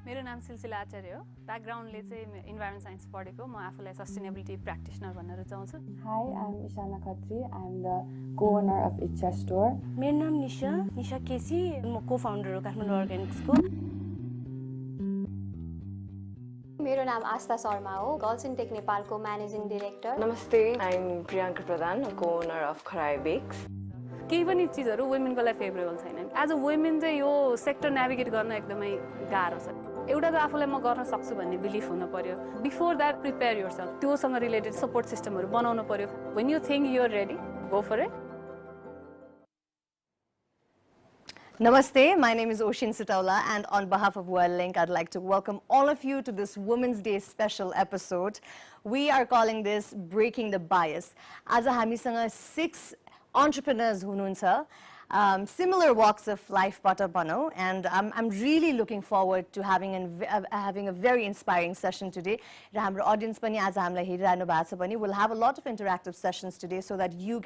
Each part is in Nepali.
मेरो नाम सिलसिला आचार्य हो ब्याकग्राउन्डले चाहिँ इन्भाइरोमेन्ट साइन्स पढेको म आफूलाई सस्टेनेबिलिटी प्र्याक्टिसनर भन्न रुचाउँछु Hi, I'm Ishana Khatri. I'm the co-owner of Icha Store. मेरो नाम निशा केसी म को-फाउन्डर हो काठमाडौँ अर्ग्यानिक्सको मेरो नाम आस्था शर्मा हो गर्ल्स इन टेक नेपालको म्यानेजिङ डाइरेक्टर नमस्ते I'm Priyanka Pradhan, co-owner of Kharai Bakes. केही पनि चिजहरू वुमेनको लागि फेभरेबल छैन एज अ वुमेन चाहिँ यो सेक्टर नेभिगेट गर्न एकदमै गाह्रो छ एउटा त आफूलाई म गर्न सक्छु भन्ने बिलिफ हुनु पर्यो बिफोर द्याट प्रिपेयर योरसेल्फ त्योसँग रिलेटेड सपोर्ट सिस्टमहरू बनाउनु पर्यो when you think you are ready go for it Namaste, my name is Oshin Sitaula and on behalf of Worldlink, I'd like to welcome all of you to this Women's Day special episode. We are calling this Breaking the Bias. As a hamisanga 6 entrepreneurs hununcha, similar walks of life bata bhanau, and I'm really looking forward to having a very inspiring session today. Ra hamro audience pani aaj hamलाई हेरिरहनु भएको छ भने we'll have a lot of interactive sessions today so that you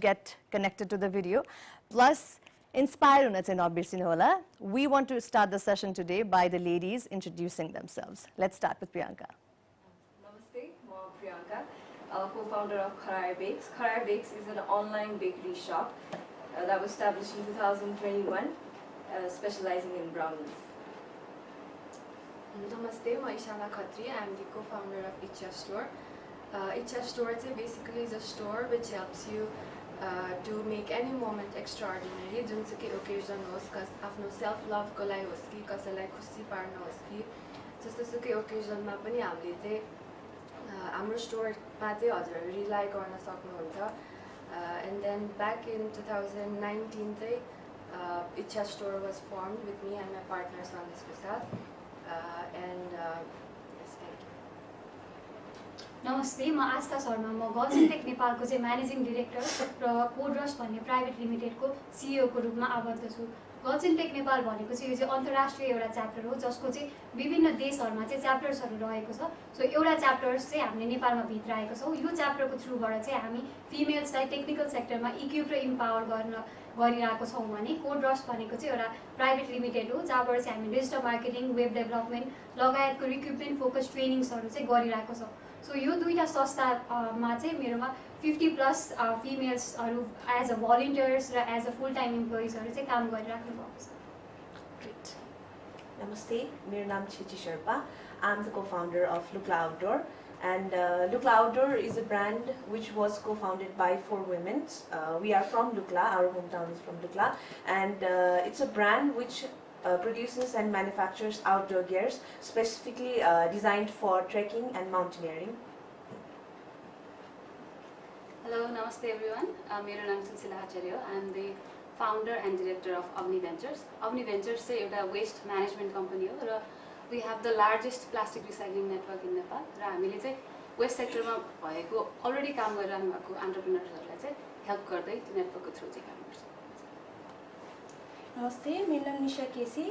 get connected to the video. Plus inspire huna chai nabirsinu hola. We want to start the session today by the ladies introducing themselves. Let's start with Priyanka. Namaste, I'm Priyanka, co-founder of Kharai Bakes. Kharai Bakes is an online bakery shop that was established in 2021, specializing in brownies. Namaste, I'm Ishana Khatri. I'm the co-founder of Icha Store. Icha Store basically is a store which helps you to make any moment extraordinary. जुनसुकै ओकेजन होस् आफ्नो सेल्फ लभको लागि होस् कि कसैलाई खुसी पार्न होस् कि जस्तोसुकै ओकेजनमा पनि हामीले चाहिँ हाम्रो स्टोरमा चाहिँ हजुरहरू रिलाइ गर्न सक्नुहुन्छ एन्ड देन ब्याक इन 2019 चाहिँ इच्छा store was firmed with me and my partner सन्देश प्रसाद एन्ड नमस्ते म आस्था शर्मा म गर्ल्स इन टेक नेपालको चाहिँ म्यानेजिङ डाइरेक्टर र कोडरस भन्ने प्राइभेट लिमिटेडको सिइओको रूपमा आबद्ध छु गर्ल्स इन टेक नेपाल भनेको चाहिँ यो चाहिँ अन्तर्राष्ट्रिय एउटा च्याप्टर हो जसको चाहिँ विभिन्न देशहरूमा चाहिँ च्याप्टर्सहरू रहेको छ सो एउटा च्याप्टर्स चाहिँ हामीले नेपालमा भित्राएको छौँ यो च्याप्टरको थ्रुबाट चाहिँ हामी फिमेल्सलाई टेक्निकल सेक्टरमा इक्विप र इम्पावर गरिरहेको छौँ भने कोडरस भनेको चाहिँ एउटा प्राइभेट लिमिटेड हो जहाँबाट चाहिँ हामी डिजिटल मार्केटिङ वेब डेभलपमेन्ट लगायतको रिक्रुटमेन्ट फोकस ट्रेनिङ्सहरू चाहिँ गरिरहेको छौँ सो यो दुईटा संस्थामा चाहिँ मेरोमा 50+ फिमेल्सहरू एज अ भलिन्टियर्स र एज अ फुल टाइम इम्प्लोइजहरू चाहिँ काम गरिराख्नु भएको छ Great. Namaste, मेरो नाम Chichi Sherpa. I'm the co-founder of Lukla Outdoor. And Lukla Outdoor is a brand which was co-founded by 4 women. We are from Lukla, our hometown is from Lukla. And it's a brand which produces and manufactures outdoor gears specifically designed for trekking and mountaineering. Hello, namaste everyone. मेरो नाम सिलसिला आचार्य हो I am the founder and director of Avni Ventures. Avni Ventures चाहिँ एउटा waste management company हो र we have the largest plastic recycling network in Nepal र हामीले चाहिँ waste sectorमा भएको अलरेडी काम गरिरहनु भएको एन्टरप्रेन्योर्सहरूलाई चाहिँ हेल्प गर्दै त्यो नेटवर्कको थ्रु चाहिँ काम गर्छौँ नमस्ते मेरो नाम निशा केसी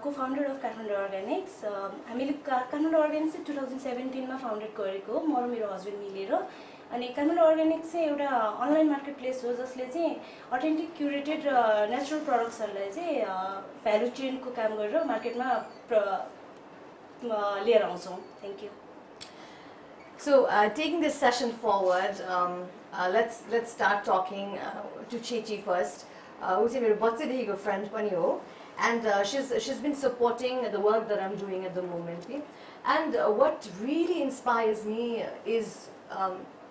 को-फाउन्डर अफ काठमाडौँ अर्ग्यानिक्स हामीले काठमाडौँ अर्ग्यानिक्स चाहिँ 2017 मा फाउन्डेड गरेको हो म र मेरो हस्बेन्ड मिलेर अनि काठमाडौँ अर्ग्यानिक्स चाहिँ एउटा अनलाइन मार्केट प्लेस हो जसले चाहिँ अथेन्टिक क्युरेटेड नेचुरल प्रडक्ट्सहरूलाई चाहिँ भ्यालु चेनको काम गरेर मार्केटमा लिएर आउँछौँ thank you So taking this session forward, let's start talking to Chichi first. Who's मेरो बच्चैदेखिको friend पनि हो and she's been supporting the work that I'm doing at the moment. And what really inspires me is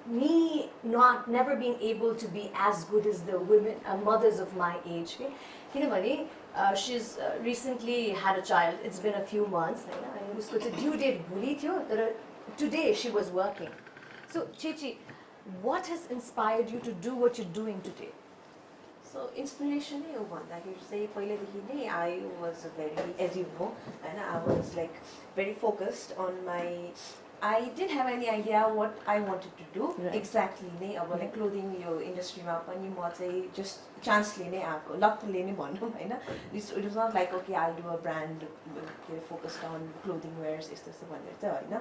me never being able to be as good as the women mothers of my age. किनभने she's recently had a child. It's been a few months and उसको चाहिँ due date भोलि थियो तर today she was working. So Chichi, what has inspired you to do what you're doing today? So inspiration नै हो भन्दाखेरि चाहिँ पहिलेदेखि नै I was very, as you know, and I was like very focused on my. I didn't have any idea what I wanted to do exactly. नै अब like clothing यो industry मा पनि म चाहिँ just चान्सले नै आएको लकले नै भनौँ होइन it was not like okay I do a brand के are focused on clothing wears यस्तो यस्तो भनेर चाहिँ होइन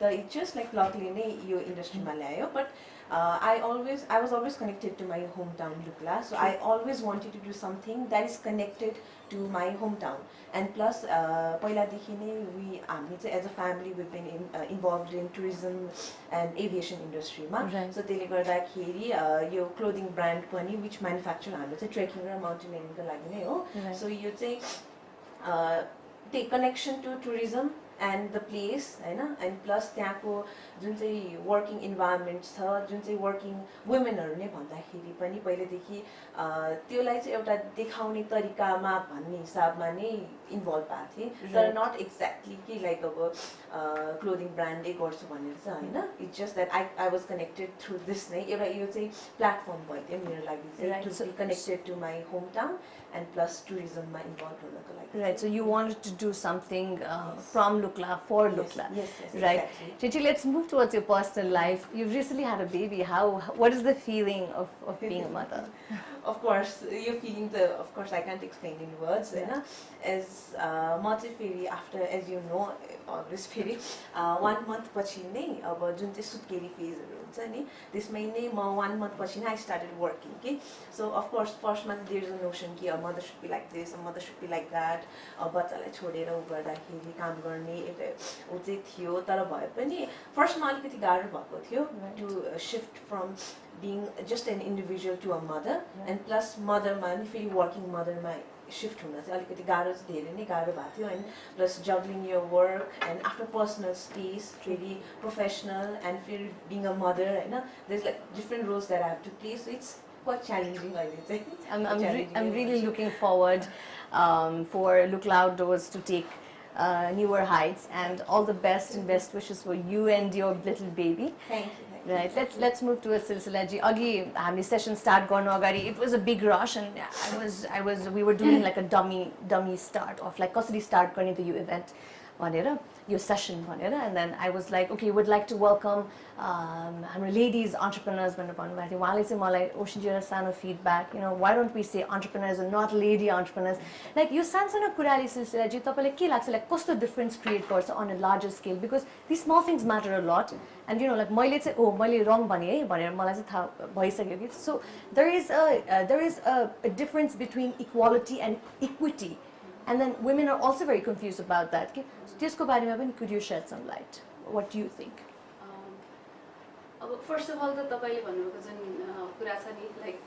त इट्स जस्ट लाइक लकले नै यो इन्डस्ट्रीमा ल्यायो but I was always connected to my hometown Lukla, so I always wanted to do something that is connected to my hometown. And plus, पहिलादेखि नै हामी चाहिँ as a family we've been involved in tourism and aviation industry मा. So त्यसले गर्दाखेरि यो clothing brand पनि which manufacture हाम्रो चाहिँ trekking र mountaineering को लागि नै हो. So यो चाहिँ take connection to tourism and the place हैन and plus त्यहाँको जुन चाहिँ वर्किङ इन्भाइरोमेन्ट छ जुन चाहिँ वर्किङ वुमेनहरु नै भन्दाखेरि पनि पहिलेदेखि त्योलाई चाहिँ एउटा देखाउने तरिकामा भन्ने हिसाबमा नै इन्भल्भ भएको थिए तर नट एक्ज्याक्टली कि लाइक अब क्लोदिङ ब्रान्डै गर्छु भनेर चाहिँ हैन it's just that I was connected through this नै एउटा यो चाहिँ प्लेटफर्म भयो मेरो लागि चाहिँ to be connected to my hometown and plus tourism ma involved हुनको लागि. Right, so you wanted to do something from Lukla for Lukla. Yes, right. Exactly. Chichi, let's move towards your personal life. You've recently had a baby. What is the feeling of being a mother? Of course, you're feeling of course I can't explain in words, as much after, as you know, always फेरि 1 month पछि नै अब जुन चाहिँ सुत्केरी फेजहरु हुन्छ नि त्यसमै नै म 1 month पछि नै I started working के so of course first month there is a notion कि a mother should be like this, a mother should be like that, बच्चालाई छोडेर उ गर्दाखेरि काम गर्ने उ चाहिँ थियो तर भए पनि फर्स्टमा अलिकति गाह्रो भएको थियो to shift from being just an individual to a mother and plus motherमा नि फेरि working motherमा shift हुन चाहिँ अलिकति गाह्रो धेरै नै गाह्रो भएको थियो and plus juggling your work and after personal space फेरि professional and फेरि being a mother हैन there's like different roles that I have to play so it's quite challenging अहिले चाहिँ I'm really looking forward for Lukla Outdoors to take newer heights and all the best and best wishes for you and your little baby. Thank you. Right, let's move to a silsila ji. Agi hamle session start garnu agari it was a big rush and we were doing like a dummy start of like कसरी start गर्ने the event भनेर यो session भनेर and then I was like okay would like to welcome हाम्रो ladies entrepreneurs भनेर भन्नुभएको थियो उहाँले चाहिँ मलाई ओसिनजीलाई सानो feedback you know why don't we say entrepreneurs and not lady entrepreneurs like यो सानो कुराले सिलसिला जी तपाईलाई के लाग्छ like कस्तो difference create गर्छ on a larger scale because these small things matter a lot and you know like मैले चाहिँ मैले wrong भने है भनेर मलाई चाहिँ थाहा भइसक्यो कि so there is a difference between equality and equity and then women are also very confused about that okay so त्यसको बारेमा पनि could you shed some light what do you think first of all the तपाईले भन्नुभएको जुन कुरा छ नि like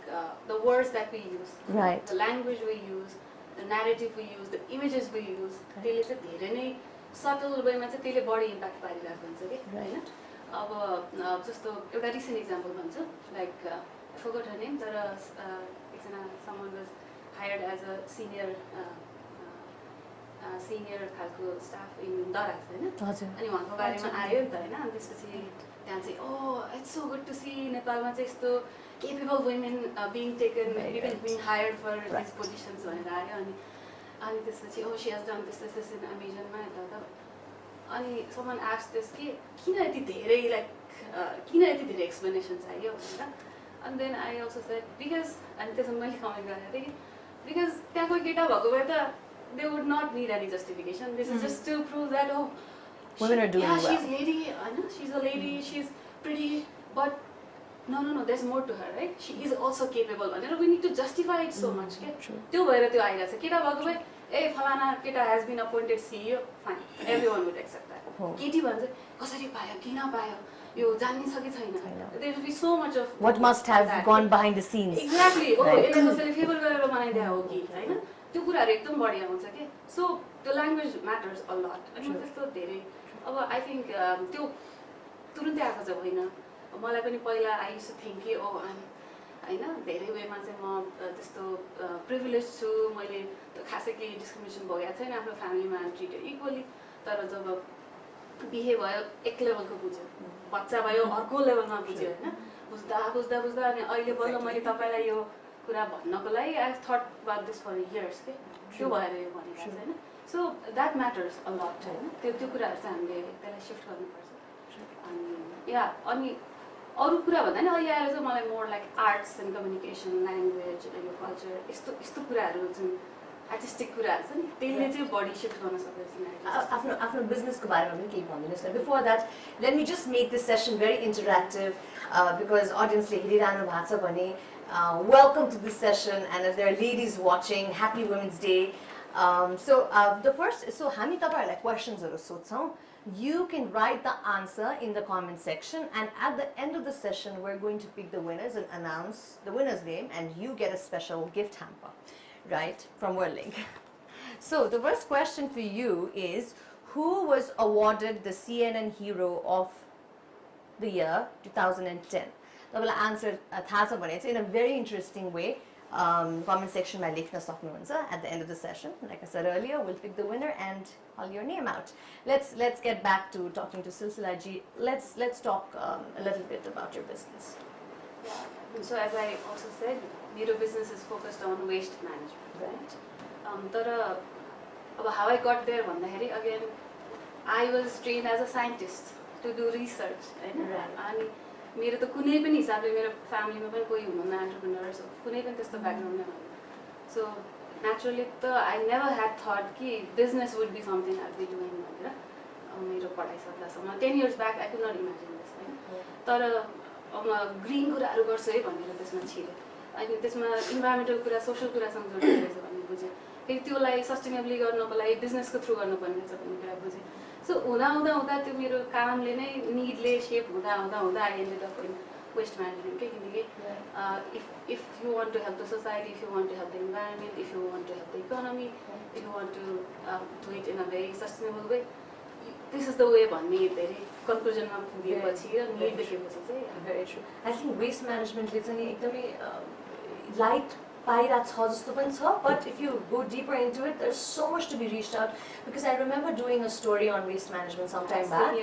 the words that we use right the language we use the narrative we use the images we use त्यसले चाहिँ धेरै नै subtle way मा चाहिँ त्यसले बढी impact पारिरहेको हुन्छ के हैन अब जस्तो एउटा recent example भन्छु like I forgot her name तर एकजना someone was hired as a senior खालको staff in Daras हैन अनि उहाँको बारेमा आयो नि त हैन अनि त्यसपछि त्यहाँ चाहिँ oh it's so good to see नेपालमा चाहिँ यस्तो capable women being taken even being hired for these positions भनेर आयो अनि त्यसपछि oh she has done this in Amazon मा त अनि someone asked this कि किन यति धेरै like किन यति धेरै explanation चाहियो भनेर and then I also said because and त्यसमा मैले कमेन्ट गरेको थिएँ because त्यहाँ कोही केटा भएको भए त they would not need any justification. This is just to prove that women are doing well. She's lady, I know she's a lady, she's pretty, but no, there's more to her, right? She is also capable. And we need to justify it so much. त्यो भएर त्यो आइरहेछ केटा भएको भए ए फलाना केटा has been appointed CEO, fine. Everyone would accept that. केटी भन्छ कसरी पायो किन पायो यो जान्नै सके छैन there will be so much of what must have gone behind the scenes exactly यसले कसैले फेभर गरेर बनाइदिया हो कि हैन त्यो कुराहरु एकदम बढी आउँछ के so the language matters a lot अनि त्यस्तो धेरै अब आई थिंक त्यो तुरुन्तै आएको चाहिँ होइन मलाई पनि पहिला आई युज्ड टु थिंक कि ओ हैन धेरै वेमा चाहिँ म त्यस्तो प्रिभिलेज छु मैले खासै केही डिस्क्रिमिनेसन भइएको छैन आफ्नो फ्यामिलीमा ट्रिटेड इक्वली तर जब बिहे भयो एक लेभलको बुझ्यो बच्चा भयो अर्को लेभलमा बुझ्यो हैन बुझ्दा अनि अहिले बल्ल मैले तपाईलाई यो कुरा भन्नको लागि I thought about this for years के त्यो भएर यो भनिरहेको हैन so that matters a lot हैन त्यो कुराहरु चाहिँ हामीले त्यसलाई शिफ्ट गर्नुपर्छ अनि या अनि अरू कुरा भन्दा नि अहिले आएर चाहिँ मलाई more like arts and communication language यो कल्चर यस्तो कुराहरू जुन आर्टिस्टिक कुराहरू छ नि त्यसले चाहिँ बडी सिफ्ट गर्न सक्छ जस्तो लाग्छ। आफ्नो बिजनेसको बारेमा पनि केही भनिदिनुहोस् न। Before that let me just make this session very interactive because अडियन्सले हेरिरहनु भएको छ भने welcome to this session and if there are ladies watching happy women's day. The first so हामी तपाईँहरूलाई क्वेसन्सहरू सोध्छौँ. You can write the answer in the comment section, and at the end of the session we're going to pick the winners and announce the winner's name, and you get a special gift hamper, right, from Worldlink. So the first question for you is, who was awarded the CNN Hero of the year 2010? तपाईँलाई answer थाहा छ भने चाहिँ in a very interesting way comment section ma lekhna sakनुहुन्छ. At the end of the session, like I said earlier, we'll pick the winner and call your name out. Let's get back to talking to Silsila ji. Let's talk a little bit about your business. Yeah. So as I also said, मेरो business is focused on waste management, right? तर अब how I got there भन्दाखेरि again I was trained as a scientist to do research, हैन? अनि मेरो त कुनै पनि हिसाबले मेरो फ्यामिलीमा पनि कोही हुनुहुन्न एन्टरप्रेन्योर्स कुनै पनि त्यस्तो ब्याकग्राउन्ड नै होइन. सो नेचुरली त आई नेभर ह्याड थट कि business would be something I be doing भनेर मेरो पढाइ सक्दासम्म 10 years back I could not imagine this होइन. तर अब ग्रिन कुराहरू गर्छु है भनेर त्यसमा छिरेँ. अनि त्यसमा इन्भाइरोमेन्टल कुरा सोसल कुरासँग जोडिएको रहेछ भन्ने बुझेँ. फेरि त्यसलाई सस्टेनेबली गर्नको लागि बिजनेसको थ्रु गर्नुपर्ने रहेछ भन्ने कुरा बुझेँ. सो हुँदा त्यो मेरो कामले नै निडले सेप हुँदा I ended up in waste म्यानेजमेन्टकै. किनकि if you want to help the society, if you want to help the environment, if you want to help the economy, if you want to do it in a very sustainable way, this is the way भन्ने धेरै कन्क्लुजनमा पुगेपछि र निड देखेपछि चाहिँ very true. I think waste म्यानेजमेन्टले चाहिँ एकदमै लाइट पाइरहेको छ जस्तो पनि छ, but if you go deeper into it, there's so much to be reached out, because I remember doing a story on waste management some time back,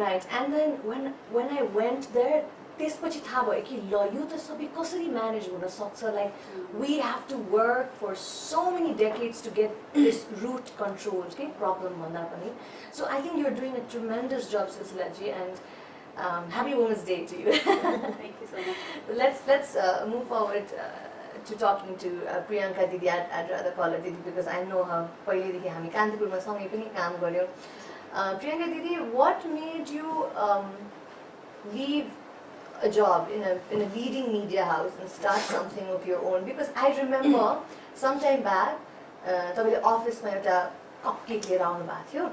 right? And then when I went there, त्यसपछि थाहा भयो कि ल यो त सबै कसरी म्यानेज हुन सक्छ. Like we have to work for so many decades to get this root controlled के problem भन्दा पनि. So I think you're doing a tremendous job, Silsila ji, and happy Women's Day to you. Thank you so much. Let's move forward to talking to Priyanka Didi. I'd rather call her Didi because I know her. पहिलेदेखि हामी कान्तिपुरमा सँगै पनि काम गर्यौँ. Priyanka Didi, what made you leave a job in a leading media house and start something of your own? Because I remember some time back तपाईँले अफिसमा एउटा कपकेक लिएर आउनु भएको थियो,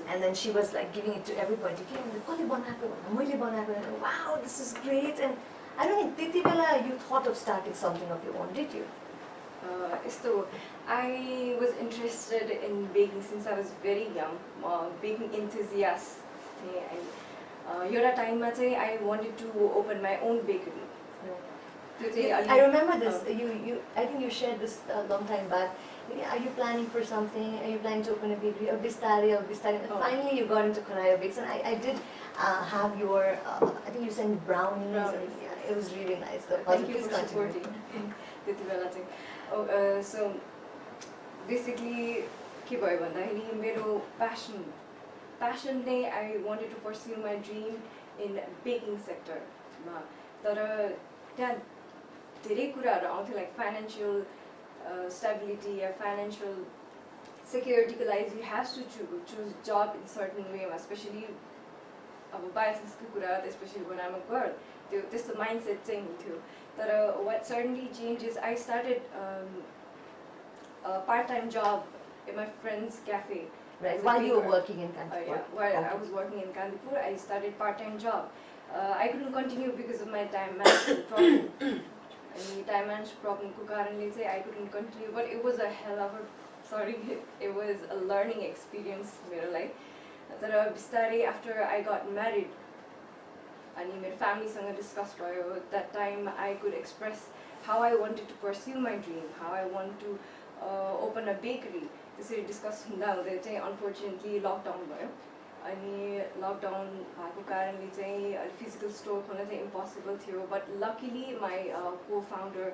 and then she was like giving it to everybody. कसले बनाएको भन्दा मैले बनाएको. Wow, this is great. And I don't think त्यति बेला you thought of starting something of your own, did you? So I was interested in baking since I was very young. Baking enthusiast. एउटा टाइममा चाहिँ I wanted to open my own bakery. I remember this. I think you shared this a long time back. Are you planning for something? Are you planning to open a bakery? Or Bistari. Finally, you got into Karaya Bakes, and I did have your. I think you sent brownies. And, yeah, it was really nice. Though. Thank you for supporting. So basically, के भयो भन्दाखेरि मेरो passion नै I wanted to pursue my dream in baking sector. तर त्यहाँ धेरै कुराहरू आउँथ्यो, like financial stability or financial security को लागि you have to choose job in certain way, especially अब biasnesको कुरा, especially when I'm a girl, त्यो त्यस्तो mindset चाहिँ हुन्थ्यो. तर what certainly changed is I started a part-time job in my friend's cafe. Right, while you were working in Kantipur. Yeah, while I was working in Kantipur, I started part-time job. I couldn't continue because of my time management problem. And time management problem ko karanle चाहिँ I couldn't continue, but it was a hell of a it was a learning experience मेरो लागि. तर बिस्तारै after I got married, अनि मेरो family-सँग discuss भयो, that time I could express how I wanted to pursue my dream, how I want to open a bakery. त्यसरी डिस्कस हुँदा चाहिँ unfortunately lockdown भयो. अनि लकडाउन भएको कारणले चाहिँ फिजिकल स्टोर खोल्न चाहिँ इम्पोसिबल थियो. But luckily my co-founder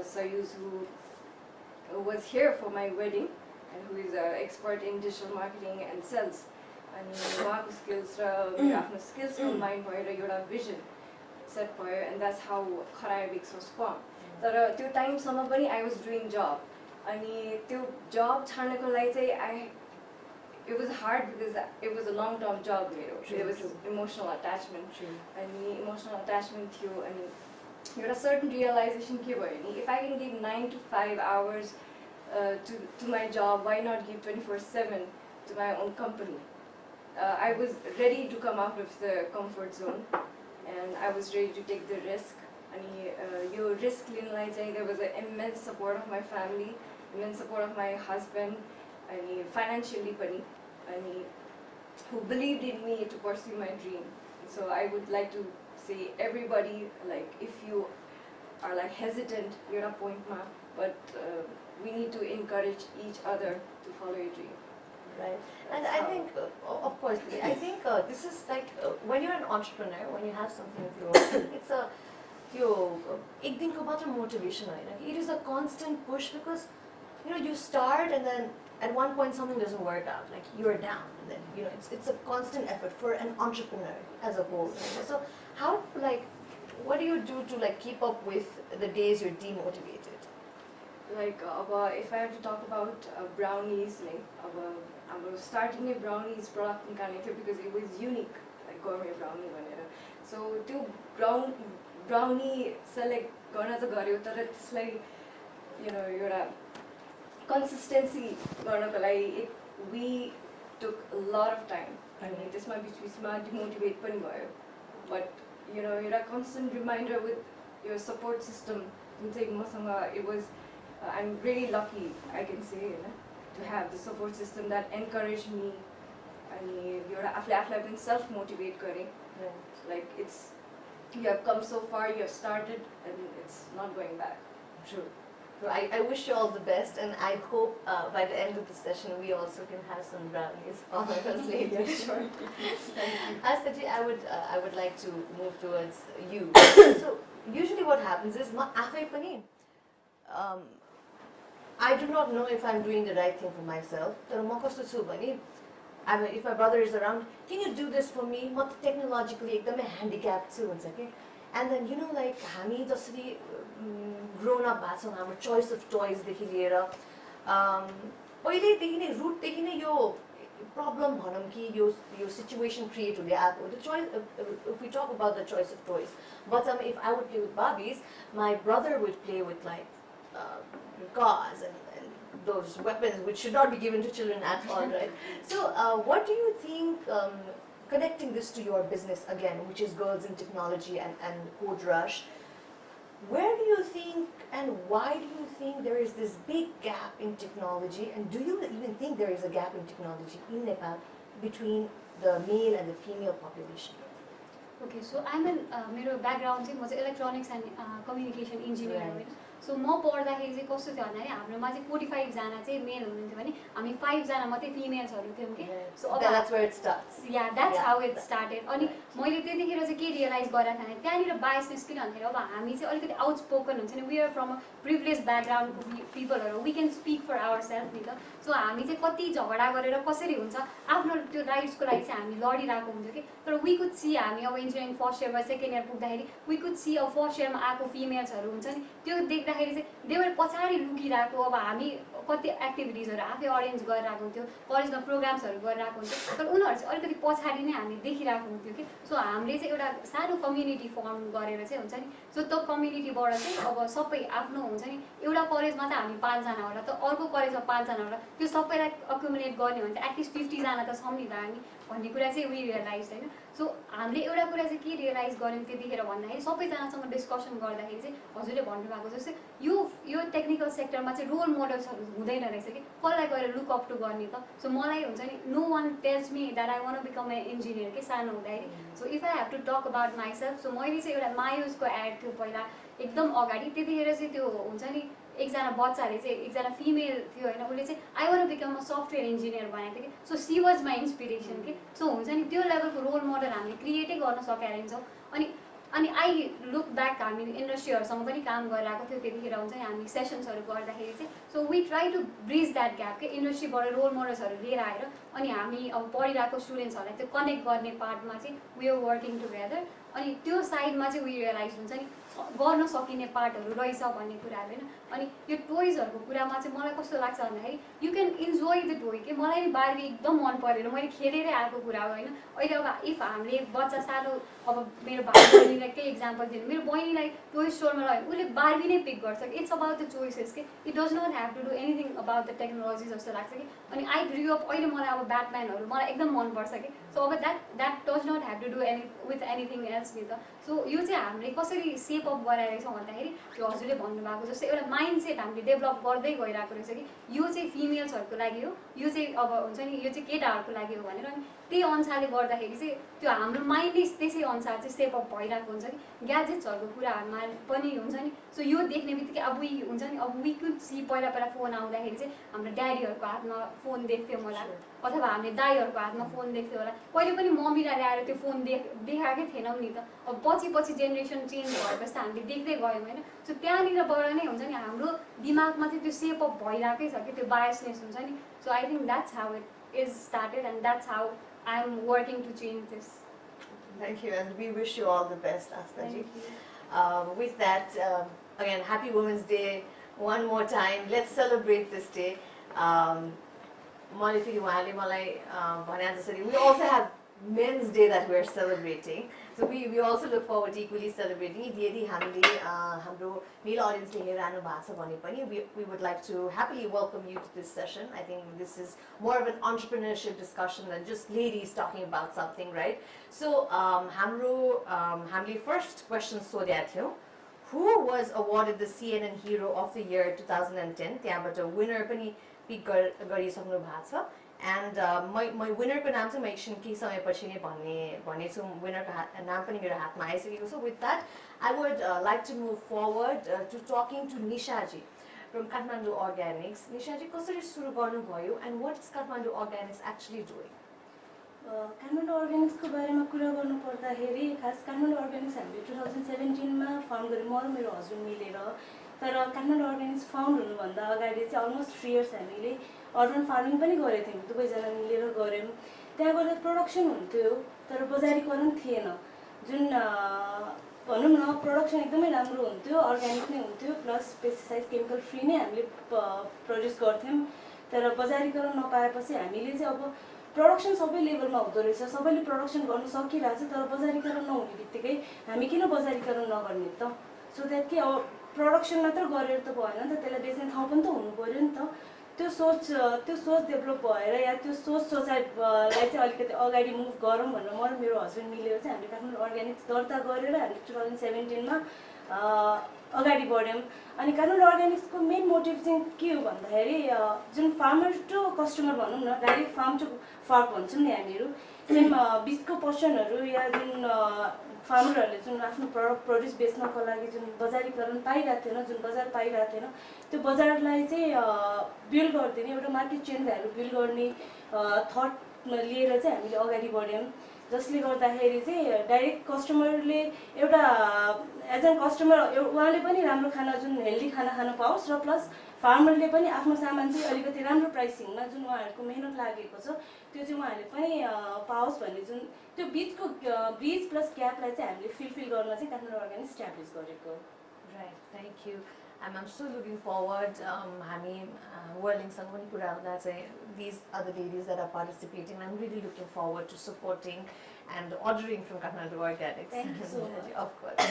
Sayuz, who was here for my wedding and who is an expert in digital marketing and sales, अनि उहाँको स्किल्स र मेरो आफ्नो स्किल्स कम्बाइन भएर एउटा भिजन सेट भयो एन्ड द्याट्स हाउ खरायो बेक्स वाज फर्म तर त्यो टाइमसम्म पनि आई वाज डुइङ जब अनि त्यो जब छाड्नको लागि चाहिँ it was hard because it was a long term job मेरो it was emotional attachment अनि emotional attachment थियो अनि एउटा certain realization के भयो नि if I can give 9 to 5 hours to my job why not give 24/7 to my own company I was ready to come out of the comfort zone and I was ready to take the risk अनि यो risk लिनलाई चाहिँ there was an immense support of my family immense support of my husband अनि financially पनि अनि who believed in me to pursue my dream so I would like to say everybody like if you are like hesitant you're at a point ma but we need to encourage each other to follow your dream right and I think of course I think this is like when you're an entrepreneur when you have something of your own it's a ek dinko matra motivation haina it is a constant push because you know you start and then at one point something doesn't work out like you're down and then you know it's a constant effort for an entrepreneur as a whole so how like what do you do to like keep up with the days you're demotivated like if I have to talk about brownies like our starting a brownies product nikalne थियो because it was unique like gourmet brownie bhanera so त्यो brownie select गर्न त गर्यो तर त्यसलाई you know एउटा consistency गर्नको लागि we took a lot of time अनि त्यसमा बिचमा demotivate पनि भयो but you know एउटा constant reminder with your support system जुन चाहिँ मसँग it was I'm really lucky I can say you know to have the support system that encouraged me अनि एउटा आफूलाई पनि self motivate गरे like it's you have come so far you have started and it's not going back true I wish you all the best and I hope by the end of the session we also can have some brownies on us later. Sure. Astaji, I would like to move towards you. So usually what happens is I do not know if I'm doing the right thing for myself. If my brother is around, can you do this for me? I'm technologically handicapped too. And then you know like हामी जसरी grown up भएको छौँ हाम्रो choice of toys देखि लिएर पहिलेदेखि नै रुटदेखि नै यो problem भनौँ कि यो situation create हुँदै आएको the choice if we talk about the choice of toys but if I would play with Barbies my brother would play with like cars and those weapons which should not be given to children at all right so what do you think connecting this to your business again, which is Girls in Technology and Code Rush, where do you think and why do you think there is this big gap in technology and do you even think there is a gap in technology in Nepal between the male and the female population? Okay, so I'm in मेरो background चाहिँ म चाहिँ electronics and communication engineer हो सो म पढ्दाखेरि चाहिँ कस्तो थियो भन्दाखेरि हाम्रोमा चाहिँ 45 जना चाहिँ मेल हुनुहुन्थ्यो भने हामी 5 जना मात्रै फिमेल्सहरु थियौं के सो अब that's where it starts that's how it started अनि मैले त्यतिखेर चाहिँ के रियलाइज गरेँ भने त्यहाँनिर बायसनेस किन भन्दाखेरि अब हामी चाहिँ अलिकति आउटस्पोकन हुन्छ नि we are from a privilege ब्याकग्राउन्डको पिपलहरु we can speak for ourselves नि त सो हामी चाहिँ कति झगडा गरेर कसरी हुन्छ आफ्नो त्यो राइट्सको लागि चाहिँ हामी लडिरहेको हुन्थ्यो के तर वी कुड सी हामी अब इन्जिनियरिङ फर्स्ट इयरमा सेकेन्ड इयर पुग्दाखेरि वी कुड सी अब फर्स्ट इयरमा आएको फिमेल्सहरु हुन्छ नि त्यो देख्दाखेरि चाहिँ देवर पछाडी लुकिरहेको अब हामी कति एक्टिभिटिजहरु आफै अरेन्ज गरिरहेको हुन्थ्यो कलेजमा प्रोग्राम्सहरु गरिरहेको हुन्थ्यो तर उनीहरु चाहिँ अलिकति पछाडी नै हामी देखिरहेको हुन्थ्यो के सो हामीले चाहिँ एउटा सानो कम्युनिटी फर्म गरेर चाहिँ हुन्छ नि सो त्यो कम्युनिटीबाट चाहिँ अब सबै आफ्नो हुन्छ नि एउटा कलेजमा त हामी 5 जना होला त अर्को कलेजमा 5 जना होला त्यो सबैलाई अक्युमुलेट गर्ने भने त एटलिस्ट 50 जना त छौं नि त हामी भन्ने कुरा चाहिँ वी रियलाइज हैन सो हामीले एउटा कुरा चाहिँ के रियलाइज गर्यौं त्यतिखेर भन्दाखेरि सबैजनासँग डिस्कसन गर्दाखेरि चाहिँ हजुरले भन्नु भएको जस्तै यो टेक्निकल सेक्टरमा चाहिँ रोल मोडल्सहरु हुँदैन रहेछ कि कसलाई गएर लुक अप टु गर्ने त सो मलाई हुन्छ नि no one tells me that I want to become an engineer के सानो हुँदाखेरि so if I have to talk about myself so मैले चाहिँ एउटा मायुसको एड थियो पहिला एकदम अगाडि त्यतिखेर चाहिँ त्यो हुन्छ नि एकजना बच्चाले चाहिँ एकजना फिमेल थियो हैन उले चाहिँ I want to become a software engineer भनेको थियो कि so she was my inspiration के सो हुन्छ नि त्यो लेभलको रोल मोडल हामीले क्रिएटै गर्न सकेका रहेछौँ अनि अनि आई लुक ब्याक हामी इन्डस्ट्रीहरूसँग पनि काम गरिरहेको थियो त्यतिखेर हुन्छ नि हामी सेसन्सहरू गर्दाखेरि चाहिँ so we try to bridge that gap के इन्डस्ट्रीबाट रोल मोडल्सहरू लिएर आएर अनि हामी अब पढिरहेको स्टुडेन्ट्सहरूलाई त्यो कनेक्ट गर्ने पार्टमा चाहिँ वी आर वर्किङ टुगेदर अनि त्यो साइडमा चाहिँ वी रियलाइज हुन्छ नि गर्न सकिने पार्टहरू रहेछ भन्ने कुराहरू होइन अनि यो टोइजहरूको कुरामा चाहिँ मलाई कस्तो लाग्छ भन्दाखेरि you can enjoy the toy के मलाई नि बार्बी एकदम मन परेर मैले खेलेरै आएको कुरा हो होइन अहिले अब इफ हामीले बच्चा सानो अब मेरो भाइ बहिनीलाई केही इक्जाम्पल दिनु मेरो बहिनीलाई टोय स्टोरमा लगेँ उसले बार्बी नै पिक गर्छ इट्स अबाउट द चोइसेस के it does not have to do anything about the technology जस्तो लाग्छ कि अनि आई ग्रु अप अहिले मलाई अब ब्याटम्यानहरू मलाई एकदम मनपर्छ कि सो अब that does not have to do with anything else नि त सो यो चाहिँ हामीले कसरी सेप अप गराइरहेछौँ भन्दाखेरि त्यो हजुरले भन्नुभएको जस्तो एउटा माइन्ड सेट हामीले डेभलप गर्दै गइरहेको रहेछ कि यो चाहिँ फिमेल्सहरूको लागि हो यो चाहिँ अब हुन्छ नि यो चाहिँ केटाहरूको लागि हो भनेर अनि त्यही अनुसारले गर्दाखेरि चाहिँ त्यो हाम्रो माइन्डले त्यसै अनुसार चाहिँ सेप अप भइरहेको हुन्छ कि ग्याजेट्सहरूको कुराहरूमा पनि हुन्छ नि सो यो देख्ने बित्तिकै अब हुन्छ नि अब वी कुड सी पहिला पहिला फोन आउँदाखेरि चाहिँ हाम्रो ड्याडीहरूको हातमा फोन देख्थ्यो मलाई अथवा हामीले दाईहरूको हातमा फोन देख्थ्यो होला पहिले पनि मम्मीलाई ल्याएर त्यो फोन देखाएकै थिएनौँ नि त अब पछि जेनेरेसन चेन्ज भएपछि त हामीले देख्दै गयौँ होइन सो त्यहाँनिरबाट नै हुन्छ नि हाम्रो दिमागमा चाहिँ त्यो सेप अप भइरहेकै छ कि त्यो बायसनेस हुन्छ नि so I think that's how it is started and that's how I am working to change this Thank you, and we wish you all the best, Astaji. With that, again, Happy Women's Day one more time. Let's celebrate this day. We also have Men's Day that we're celebrating. So we also look forward to equally celebrating. We would like to happily welcome you to this session. I think this is more of an entrepreneurship discussion than just ladies talking about something, right? So, hamle first question sodyatyo. Who was awarded the CNN Hero of the Year 2010? त्यहाँबाट winner पनि pick गरिसक्नु भएको छ. And my winner को नाम चाहिँ म एकछिन केही समयपछि नै भन्नेछु winner को नाम पनि मेरो हातमा आइसकेको छ. With that, I would like to move forward to talking to Nishaji from Kathmandu Organics. Nishaji, कसरी सुरु गर्नुभयो and what is Kathmandu Organics actually doing? Kathmandu अर्ग्यानिक्सको बारेमा कुरा गर्नु पर्दाखेरि खास काठमाडौँ अर्ग्यानिक्स हामीले 2017 मा फाउन्ड गर्यौँ म र मेरो हस्बेन्ड मिलेर तर काठमाडौँ अर्ग्यानिक्स फाउन्ड हुनुभन्दा अगाडि चाहिँ अलमोस्ट 3 इयर्स हामीले अर्बन फार्मिङ पनि गरेको थियौँ दुवैजना मिलेर गऱ्यौँ त्यहाँ गर्दा प्रोडक्सन हुन्थ्यो तर बजारीकरण थिएन जुन भनौँ न प्रोडक्सन एकदमै राम्रो हुन्थ्यो अर्ग्यानिक नै हुन्थ्यो प्लस पेस्टिसाइड केमिकल फ्री नै हामीले प्रड्युस गर्थ्यौँ तर बजारीकरण नपाएपछि हामीले चाहिँ अब प्रोडक्सन सबै लेभलमा हुँदो रहेछ सबैले प्रोडक्सन गर्न सकिरहेछ तर बजारीकरण नहुने बित्तिकै हामी किन बजारीकरण नगर्ने त सो द्याट के अब प्रोडक्सन मात्र गरेर त भएन नि त त्यसलाई बेच्ने ठाउँ पनि त हुनु पर्यो नि त त्यो सोच डेभलप भएर या त्यो सोचाइलाई चाहिँ अलिकति अगाडि मुभ गरौँ भनेर म र मेरो हस्बेन्ड मिलेर चाहिँ हामीले काठमाडौँ अर्ग्यानिक्स दर्ता गरेर हामीले 2017 मा अगाडि बढ्यौँ अनि काठमाडौँ अर्ग्यानिक्सको मेन मोटिभ चाहिँ के हो भन्दाखेरि जुन फार्मर टु कस्टमर भनौँ न डाइरेक्ट फार्म टु फर्क भन्छौँ नि हामीहरू सेम बिचको पर्सनहरू या जुन फार्मरहरूले जुन आफ्नो प्रड्युस बेच्नको लागि जुन बजारीकरण पाइरहेको थिएन जुन बजार पाइरहेको थिएन त्यो बजारलाई चाहिँ बिल्ड गरिदिने एउटा मार्केट चेन भ्यालु बिल्ड गर्ने थट लिएर चाहिँ हामीले अगाडि बढ्यौँ जसले गर्दाखेरि चाहिँ डाइरेक्ट कस्टमरले एउटा एज एन कस्टमर उहाँले पनि राम्रो खाना जुन हेल्दी खाना खान पाओस् र प्लस फार्मरले पनि आफ्नो सामान चाहिँ अलिकति राम्रो प्राइसिङमा जुन उहाँहरूको मेहनत लागेको छ त्यो चाहिँ उहाँहरूले पनि पाओस् भन्ने जुन त्यो बिचको ब्रिज प्लस ग्यापलाई चाहिँ हामीले फिल गर्न चाहिँ काठमाडौँ अर्ग्यानिक्स इस्टाब्लिस गरेको. Right, thank you. I'm so looking forward. हामी Worldlinkसँग पनि कुरा हुँदा चाहिँ these other ladies that are participating. I'm really looking forward to supporting and ordering from Kathmandu Organics. Thank you so much. Of course,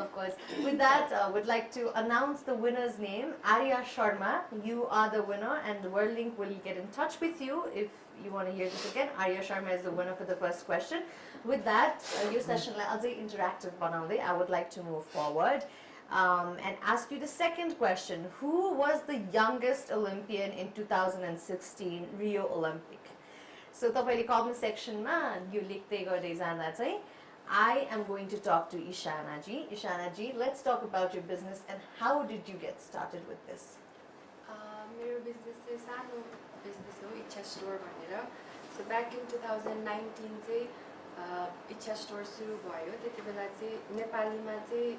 of course. With that, I would like to announce the winner's name, Arya Sharma. You are the winner, and Worldlink will get in touch with you if you want to hear this again. Arya Sharma is the winner for the first question. With that, your session is interactive. I would like to move forward. And ask you the second question. Who was the youngest Olympian in 2016 Rio Olympic? So, the comment section, you I am going to talk to Ishana ji. Ishana ji, let's talk about your business and how did you get started with this? My business is a business, Icha Store. So, back in 2019, इच्छा स्टोर सुरु भयो त्यति बेला चाहिँ नेपालीमा चाहिँ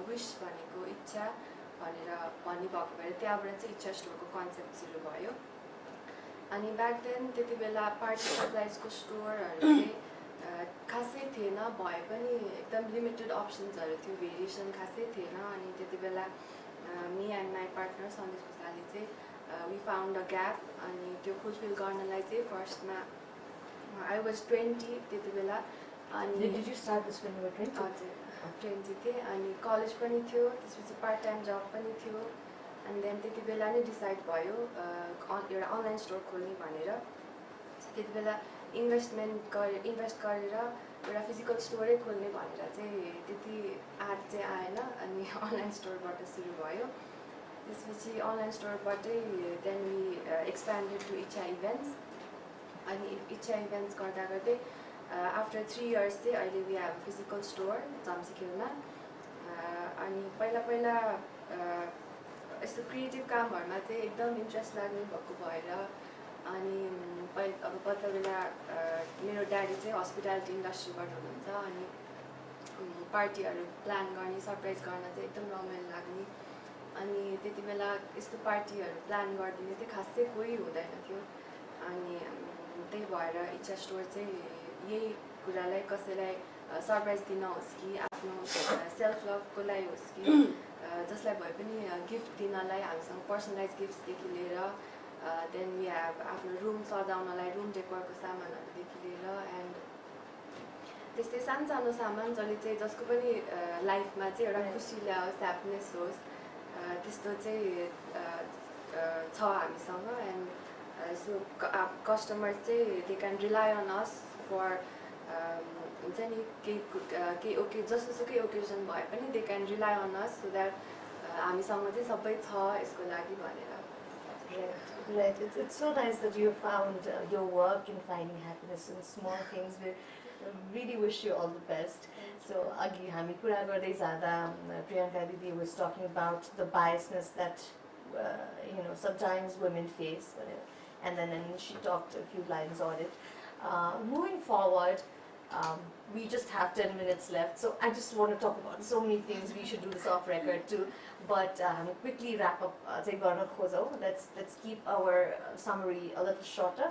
विश भनेको इच्छा भनेर भन्नुभएको भएर त्यहाँबाट चाहिँ इच्छा स्टोरको कन्सेप्ट सुरु भयो अनि ब्याक देन त्यति बेला पार्टी सप्लाइजको स्टोरहरू चाहिँ खासै थिएन भए पनि एकदम लिमिटेड अप्सन्सहरू थियो भेरिएसन खासै थिएन अनि त्यति बेला मी एन्ड माई पार्टनर सन्देश भुसालले चाहिँ वी फाउन्ड अ ग्याप अनि त्यो फुलफिल गर्नलाई चाहिँ फर्स्टमा आई वाज 20 त्यति बेला अनि Did you start this when you were 20? हजुर 20 थिएँ अनि कलेज पनि थियो त्यसपछि पार्ट टाइम जब पनि थियो अनि देन त्यति बेला नै डिसाइड भयो एउटा अनलाइन स्टोर खोल्ने भनेर त्यति बेला इन्भेस्ट गरेर एउटा फिजिकल स्टोरै खोल्ने भनेर चाहिँ त्यति आँट चाहिँ आएन अनि अनलाइन स्टोरबाट सुरु भयो त्यसपछि अनलाइन स्टोरबाटै then we expanded to Ichha events अनि इच्छा इभेन्ट्स गर्दा गर्दै आफ्टर 3 years चाहिँ अहिले वी हेभ फिजिकल स्टोर झम्सीखेलमा अनि पहिला यस्तो क्रिएटिभ कामहरूमा चाहिँ एकदम इन्ट्रेस्ट लाग्नु भएको भएर अनि अब कति बेला मेरो ड्याडी चाहिँ हस्पिटालिटी इन्डस्ट्रीबाट हुनुहुन्छ अनि पार्टीहरू प्लान गर्ने सरप्राइज गर्न चाहिँ एकदम रमाइलो लाग्ने अनि त्यति बेला यस्तो पार्टीहरू प्लान गरिदिने चाहिँ खासै कोही हुँदैन थियो अनि त्यही भएर इच्छा स्टोर चाहिँ यही कुरालाई कसैलाई सरप्राइज दिन होस् कि आफ्नो सेल्फ लभको लागि होस् कि जसलाई भए पनि गिफ्ट दिनलाई हामीसँग पर्सनलाइज गिफ्ट्सदेखि लिएर देन वी हेभ आफ्नो रुम सजाउनलाई रुम डेकोरको सामानहरूदेखि लिएर एन्ड त्यस्तै सानो सामान जसले चाहिँ जसको पनि लाइफमा चाहिँ एउटा खुसी ल्याओस् ह्याप्पिनेस होस् त्यस्तो चाहिँ छ हामीसँग एन्ड सो कस्टमर चाहिँ they can rely on us for हुन्छ नि केही जसोसुकै ओकेजन भए पनि they can rely on us so that हामीसँग चाहिँ सबै छ यसको लागि भनेर Right. It's so nice that you found your work in finding happiness in small things. We really wish you all the best. So, agi hami kura gardai jada Priyanka Didi was talking about the biasness that sometimes women face, and then she talked a few lines on it. Moving forward, we just have 10 minutes left, so I just want to talk about so many things. We should do this off record too, but quickly wrap up. Let's keep our summary a little shorter.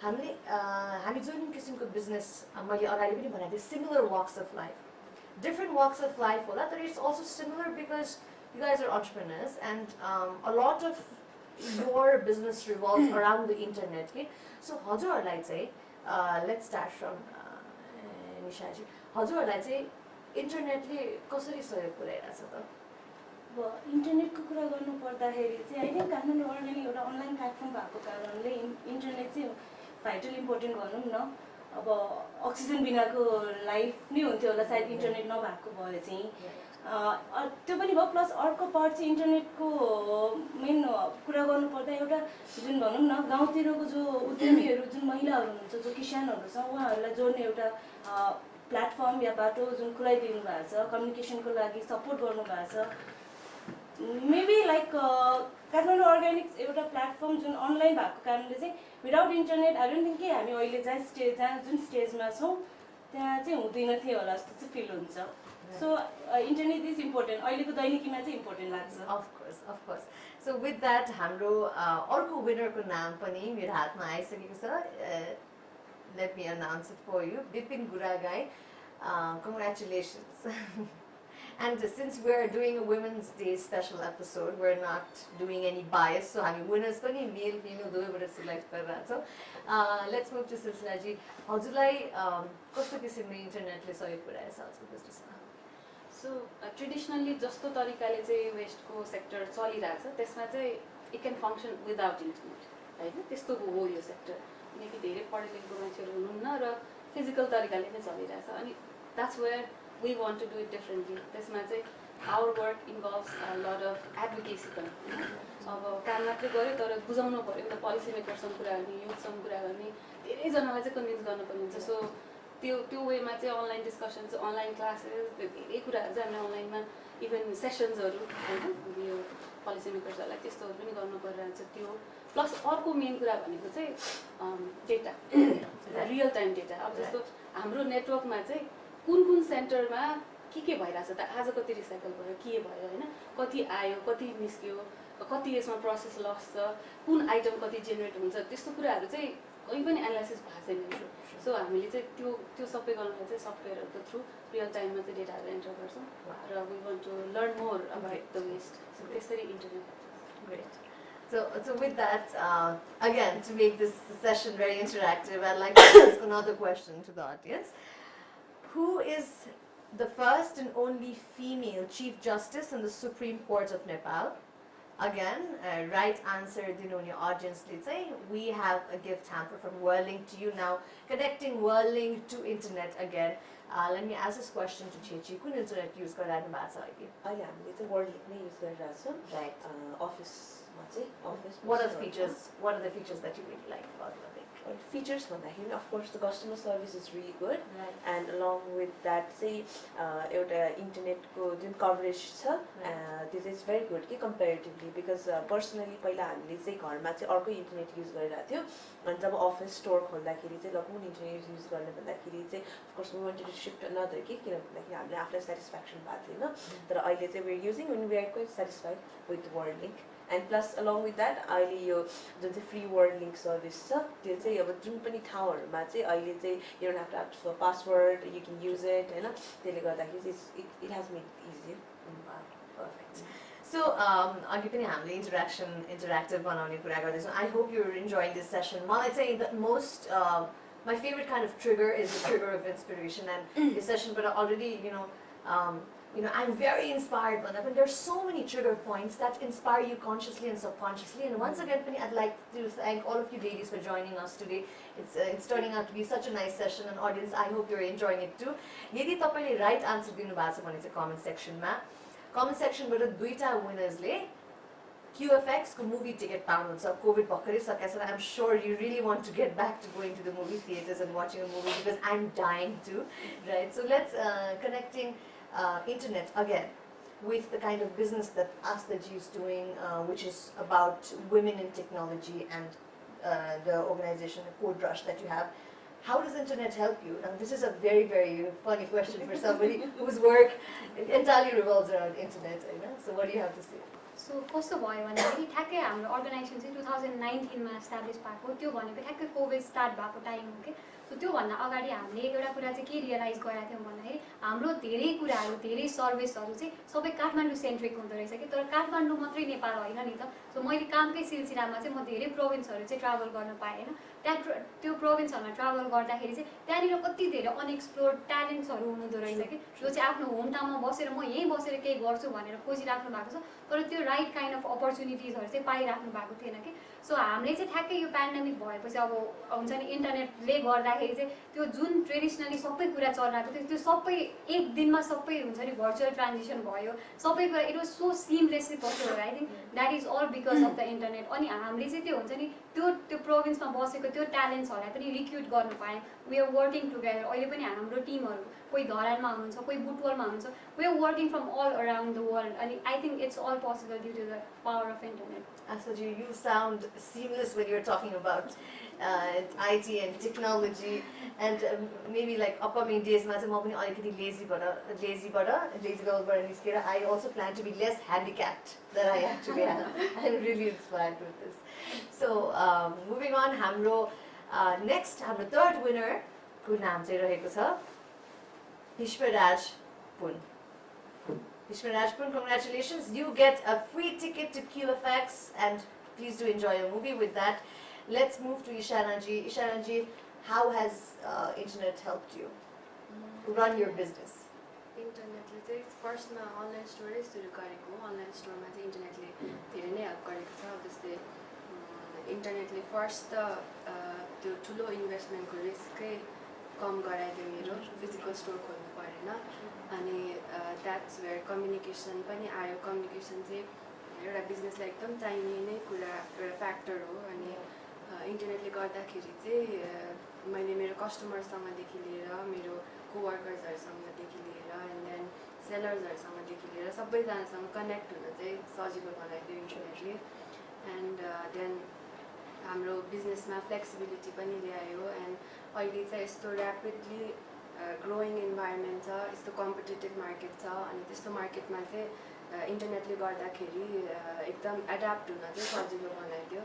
हामी जुन किसिमको बिजनेस मैले अगाडि पनि भनेको थिएँ similar walks of life, different walks of life होला, but it's also similar because you guys are entrepreneurs and a lot of your business revolves around the internet. Okay? So हजुरहरूलाई चाहिँ let's start from निशाजी, हजुरहरूलाई चाहिँ इन्टरनेटले कसरी सहयोग पुर्याइरहेछ त? अब इन्टरनेटको कुरा गर्नु पर्दाखेरि चाहिँ आई थिङ्क काठमाडौँ अर्ग्यानिक एउटा अनलाइन प्लेटफर्म भएको कारणले इन्टरनेट चाहिँ भाइटल इम्पोर्टेन्ट भनौँ न। अब अक्सिजन बिनाको लाइफ नै हुन्थ्यो होला सायद इन्टरनेट नभएको भए चाहिँ त्यो पनि भयो। प्लस अर्को पार्ट चाहिँ इन्टरनेटको मेन कुरा गर्नुपर्दा एउटा जुन भनौँ न गाउँतिरको जो उद्यमीहरू जुन महिलाहरू हुनुहुन्छ जो किसानहरू छ उहाँहरूलाई जोड्ने एउटा प्लेटफर्म या बाटो जुन खुलाइदिनु भएको छ, कम्युनिकेसनको लागि सपोर्ट गर्नुभएको छ। मेबी लाइक काठमाडौँ अर्ग्यानिक्स एउटा प्लेटफर्म जुन अनलाइन भएको कारणले चाहिँ without internet I don't think कि हामी अहिले जहाँ जुन स्टेजमा छौँ त्यहाँ चाहिँ हुँदैन थियो होला जस्तो चाहिँ फिल हुन्छ। सो इन्टरनेट इज इम्पोर्टेन्ट, अहिलेको दैनिकीमा चाहिँ इम्पोर्टेन्ट लाग्छ। Of course. So with that हाम्रो अर्को विनरको नाम पनि मेरो हातमा आइसकेको छ। Let me announce it for you. Bipin Guragai, congratulations. And since we're doing a Women's Day special episode, we're not doing any bias, so हामी winners पनि male female दुवैबाट select गरिरहेको छौँ। Let's move to Silsilaji. हजुरलाई कस्तो किसिमले इन्टरनेटले सहयोग पुर्याएछ हजुरको बिजनेसमा? सो ट्रेडिसनल्ली जस्तो तरिकाले चाहिँ वेस्टको सेक्टर चलिरहेछ त्यसमा चाहिँ it can function without internet होइन, त्यस्तो हो यो सेक्टर। किनकि धेरै पढे लेखेको मान्छेहरू हुनुहुन्न र फिजिकल तरिकाले नै चलिरहेछ अनि that's where we want to do it differently. त्यसमा चाहिँ our work involves a lot of advocacy पनि। अब काम मात्रै गऱ्यो तर बुझाउनु पऱ्यो नि त, पोलिसी मेकरसँग कुरा गर्ने, युथसँग कुरा गर्ने, धेरैजनालाई चाहिँ कन्भिन्स गर्नुपर्ने हुन्छ। सो त्यो वेमा चाहिँ अनलाइन डिस्कसन्स, अनलाइन क्लासेस, धेरै कुराहरू चाहिँ हामीले अनलाइनमा इभन सेसन्सहरू होइन यो पोलिसी मेकर्सहरूलाई त्यस्तोहरू पनि गर्नु परिरहेको छ। त्यो प्लस अर्को मेन कुरा भनेको चाहिँ डेटा रियल टाइम डेटा अब जस्तो हाम्रो नेटवर्कमा चाहिँ कुन सेन्टरमा के भइरहेछ त आज कति रिसाइकल भयो के भयो होइन कति आयो कति निस्क्यो कति यसमा प्रोसेस लस छ कुन आइटम कति जेनेरेट हुन्छ त्यस्तो कुराहरू चाहिँ कहीँ पनि एनालाइसिस भएको छैन सो हामीले चाहिँ त्यो सबै गर्नलाई चाहिँ सफ्टवेयरहरूको थ्रु रियल टाइममा चाहिँ डेटाहरू एन्टर गर्छौँ र we want to learn more about the waste so त्यसरी internet Great. So with that, again, to make this session very interactive, I'd like to ask another question to the audience. Who is the first and only female Chief Justice in the Supreme Court of Nepal? Again, right answer dinone audience le chai we have a gift hamper from Worldlink to you now, connecting Worldlink to internet again. Let me ask this question to Chechi. Kun internet use garanu bhacha cha अहिले? अहिले हामीले चाहिँ Worldlink नै युज गरिरहेको छौँ. Right. अफिसमा चाहिँ office. What are the features that you really like about Worldlink? Features भन्दाखेरि of course the customer service is really good. Right. And along with that चाहिँ एउटा इन्टरनेटको जुन कभरेज छ त्यो चाहिँ very good कि comparatively because personally पहिला हामीले चाहिँ घरमा चाहिँ अर्कै इन्टरनेट युज गरिरहेको थियो अनि जब अफिस स्टोर खोल्दाखेरि चाहिँ ल कुन इन्टरनेट युज गर्ने भन्दाखेरि चाहिँ of course we wanted to shift another कि किन भन्दाखेरि हामीले आफूलाई satisfaction भएको थिएन तर अहिले चाहिँ we're using and we are quite satisfied with Worldlink. And plus along with that अहिले यो जुन चाहिँ फ्री Worldlink सर्भिस छ त्यो चाहिँ अब जुन पनि ठाउँहरुमा चाहिँ अहिले चाहिँ you don't have to ask for password, you can use it हैन त्यसले गर्दाखेरि it has made it easier. Perfect. So अघि पनि हामीले interactive बनाउने कुरा गर्दैछौँ. I hope you're enjoying this session. मलाई चाहिँ the most my favorite kind of trigger is the trigger of inspiration and this session but already I'm very inspired by that. But there's so many trigger points that inspire you consciously and subconsciously. And once again, I'd like to thank all of you ladies for joining us today. It's turning out to be such a nice session. And audience, I hope you're enjoying it too. Yedi tapaile right answer dinu bhacha cha bhane chai comment section ma. Comment section bata duita winners le QFX ko movie ticket paununcha. COVID bhakari sakeछ. I'm sure you really want to get back to going to the movie theaters and watching a movie because I'm dying to. Right? So let's connecting internet again with the kind of business that Astaji is doing, which is about women in technology and the organization Code Rush that you have. How does internet help you? Now this is a very, very funny question for somebody whose work entirely revolves around internet. So what do you have to say? So कस्तो भयो भन्दाखेरि ठ्याक्कै हाम्रो अर्गनाइजेसन चाहिँ 2019 मा एस्टाब्लिश भएको त्यो भनेको ठ्याक्कै कोभिड स्टार्ट भएको टाइम हो के सो त्यो भन्दा अगाडि हामीले एउटा कुरा चाहिँ के रियलाइज गरेका थियौँ भन्दाखेरि हाम्रो धेरै कुराहरू धेरै सर्भिसहरू चाहिँ सबै काठमाडौँ सेन्ट्रिक हुँदो रहेछ कि तर काठमाडौँ मात्रै नेपाल होइन नि त सो मैले कामकै सिलसिलामा चाहिँ म धेरै प्रोभिन्सहरू चाहिँ ट्राभल गर्न पाएँ होइन त्यहाँ त्यो प्रोभिन्सहरूमा ट्राभल गर्दाखेरि चाहिँ त्यहाँनिर कति धेरै अनएक्सप्लोर्ड ट्यालेन्ट्सहरू हुँदो रहेछ कि जो चाहिँ आफ्नो होम टाउनमा बसेर म यहीँ बसेर केही गर्छु भनेर खोजिराख्नु भएको छ तर त्यो राइट काइन्ड अफ अपर्च्युनिटिजहरू चाहिँ पाइराख्नु भएको थिएन कि सो हामीले चाहिँ ठ्याक्कै यो पेन्डेमिक भएपछि अब हुन्छ नि इन्टरनेटले गर्दाखेरि चाहिँ त्यो जुन ट्रेडिसनली सबै कुरा चलिरहेको थियो त्यो सबै एक दिनमा सबै हुन्छ नि भर्चुअल ट्रान्जिसन भयो सबै कुरा it was so seamlessly possible I think that is all because of the internet अनि हामीले चाहिँ त्यो हुन्छ नि त्यो प्रोभिन्समा बसेको त्यो ट्यालेन्ट्सहरूलाई पनि रिक्रुट गर्नु पायौँ वी आर वर्किङ टुगेदर अहिले पनि हाम्रो टिमहरू कोही धरानमा हुनुहुन्छ कोही बुटवलमा हुनुहुन्छ we are working from all around the world अनि I think it's all possible due to the power of internet Astaji, you sound seamless when you're talking about IT and technology and maybe like upcoming days ma chai ma pani alikati lazy girl bhara niskera I also plan to be less handicapped than I actually am. I'm really inspired with this. So moving on, hamro next hamro third winner ko naam chai raheko cha Ishwaraj Pun. Ishwaraj Pun, congratulations. You get a free ticket to QFX and please do enjoy a movie with that. Let's move to Ishanaji. Ishanaji, how has internet helped you run your business? इन्टरनेटले चाहिँ फर्स्टमा अनलाइन स्टोरै सुरु गरेको अनलाइन स्टोरमा चाहिँ इन्टरनेटले धेरै नै हेल्प गरेको छ जस्तै इन्टरनेटले फर्स्ट त त्यो ठुलो इन्भेस्टमेन्टको रिस्कै कम गराइदियो मेरो फिजिकल स्टोर खोल्नु परेन अनि द्याट्स वेयर कम्युनिकेसन पनि आयो कम्युनिकेसन चाहिँ एउटा बिजनेसलाई एकदम चाहिने नै कुरा एउटा फ्याक्टर हो अनि इन्टरनेटले गर्दाखेरि चाहिँ मैले मेरो कस्टमरसँगदेखि लिएर मेरो कोवर्कर्सहरूसँगदेखि लिएर एन्ड देन सेलर्सहरूसँगदेखि लिएर सबैजनासँग कनेक्ट हुन चाहिँ सजिलो बनाइदियो इन्टरनेटले एन्ड देन हाम्रो बिजनेसमा फ्लेक्सिबिलिटी पनि ल्यायो एन्ड अहिले चाहिँ यस्तो ऱ्यापिडली ग्रोइङ इन्भाइरोमेन्ट छ यस्तो कम्पिटेटिभ मार्केट छ अनि त्यस्तो मार्केटमा चाहिँ इन्टरनेटले गर्दाखेरि एकदम एडाप्ट हुन चाहिँ सजिलो बनाइदियो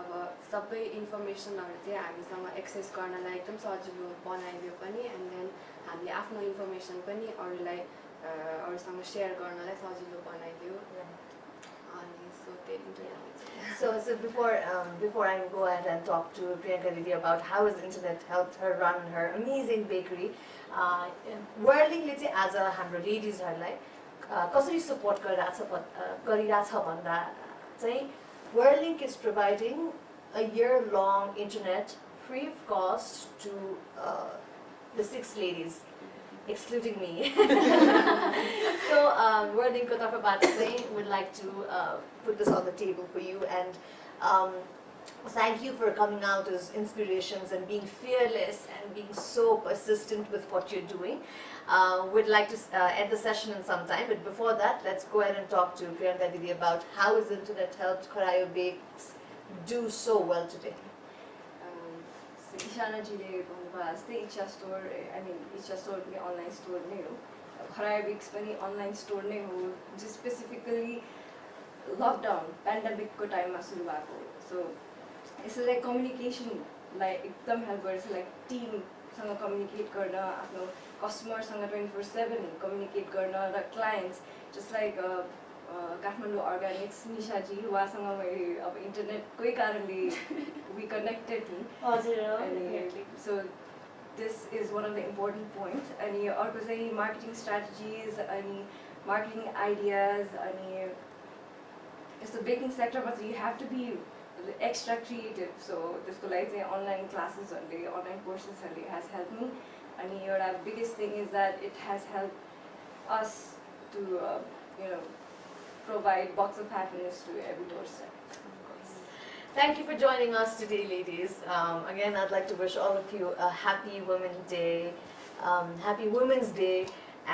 अब सबै इन्फर्मेसनहरू चाहिँ हामीसँग एक्सेस गर्नलाई एकदम सजिलो बनाइदियो पनि एन्ड देन हामीले आफ्नो इन्फर्मेसन पनि अरूसँग सेयर गर्नलाई सजिलो बनाइदियो अनि सो त्यही internet So before I go ahead and talk to Priyanka Didi about how has internet helped her run her amazing bakery, Worldlink ले चाहिँ आज हाम्रो लेडिजहरूलाई कसरी सपोर्ट गरिरहेछ भन्दा चाहिँ Worldlink is providing a year-long internet free of cost to the 6 ladies, excluding me. So Worldlink ko tarafबाट चाहिँ would like to put this on the table for you and thank you for coming out as inspirations and being fearless and being so persistent with what you're doing. We'd like to end the session in some time, but before that, let's go ahead and talk to Priyanka Didi about how has internet helped Kharayo Bakes do so well today. Ishanaजीले भन्नुभयो जस्तै इच्छा स्टोर इच्छा स्टोर पनि अनलाइन स्टोर नै हो खरायो बेक्स पनि अनलाइन स्टोर नै हो जो स्पेसिफिकली लकडाउन पेन्डेमिकको टाइममा सुरु भएको हो सो यसले कम्युनिकेसनलाई एकदम हेल्प गर्छ लाइक टिमसँग कम्युनिकेट गर्न आफ्नो कस्टमरसँग 24/7 कम्युनिकेट गर्न र clients just like Kathmandu Organics Nishaji उहाँसँग मैले अब इन्टरनेटकै कारणले वी कनेक्टेड नि so this is one of the important points अनि अर्को चाहिँ मार्केटिङ स्ट्राटेजिज अनि मार्केटिङ आइडियाज अनि यस्तो बेकिङ सेक्टरमा चाहिँ you have to be extra creative so त्यसको लागि चाहिँ अनलाइन क्लासेसहरूले अनलाइन कोर्सेसहरूले हेज हेल्प मी अनि एउटा biggest thing is that it has help us to you know provide box of happiness to every doorstep. Thank you for joining us today, ladies. Again, I'd like to wish all of you a happy Women's Day, happy Women's Day,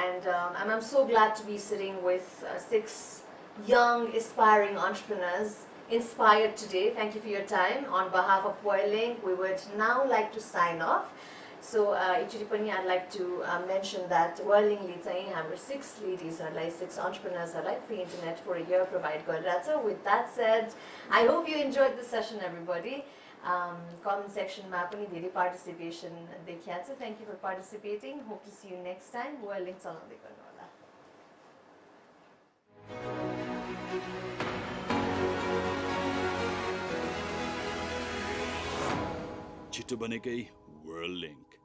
and I'm so glad to be sitting with 6 young, aspiring entrepreneurs inspired today. Thank you for your time. On behalf of Worldlink, we would now like to sign off. So, I'd like to mention that Worldlink चाहिँ हाम्रो 6 ladies like 6 entrepreneurs like free internet for a year provide गरिरहेछ. With that said, I hope you enjoyed this session, everybody. Comment section मा पनि धेरै participation देखिया छ. Thank you for participating. Hope to see you next time. Worldlink चलाउँदै गर्नु होला. छिटो बनेकै Worldlink.